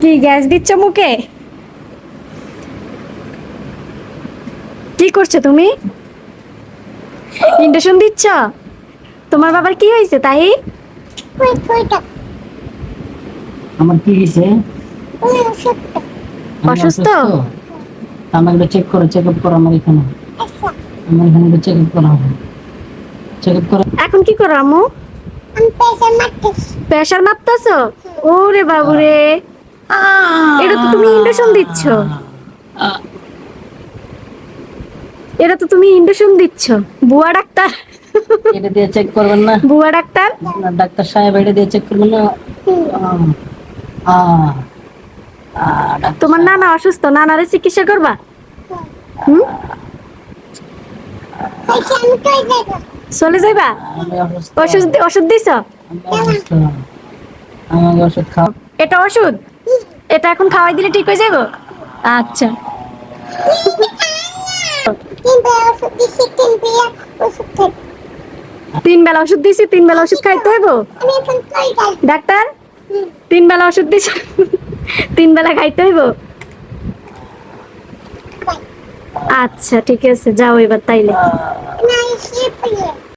কি গ্যাস দিচ্ছ মুখে? কি করছো তুমি? ইন্ডাকশন দিচ্ছ? তোমার বাবার কি হয়েছে তাই? আমার কি হয়েছে? অসুস্থ? আমার একটু চেক করো, চেক আপ করো আমার এখানে। আমার এখানে একটু চেক আপ করা হবে। চেক আপ করো। এখন কি করো আম্মু? প্রেসার মাপতেছো? ওরে বাবুরে, এটা তো তুমি ইন্ডাকশন দিচ্ছ। এটা তো তুমি ইন্ডাকশন দিচ্ছ। বুয়া ডাক্তার, এটা দিয়ে চেক করবেন না? বুয়া ডাক্তার। না, ডাক্তার সাহেব এটা দিয়ে চেক করবেন না? ডাক্তার তোমার নানা অসুস্থ, নানারে চিকিৎসা করবা? হুম, চলে যাইবা? আমি অসুস্থ। ওষুধ দিছ? আমি অসুস্থ। আমাকে ওষুধ খাও। এটা ওষুধ, এটা এখন খাওয়াই দিলে ঠিক হয়ে যাবো? আচ্ছা। 3 বেলা ওষুধ দিছি, 3 বেলা ওষুধ খাইতে হইব? ডাক্তার, 3 বেলা ওষুধ দিছি, 3 বেলা খাইতে হইব? আচ্ছা ঠিক আছে, যাও এবার তাইলে।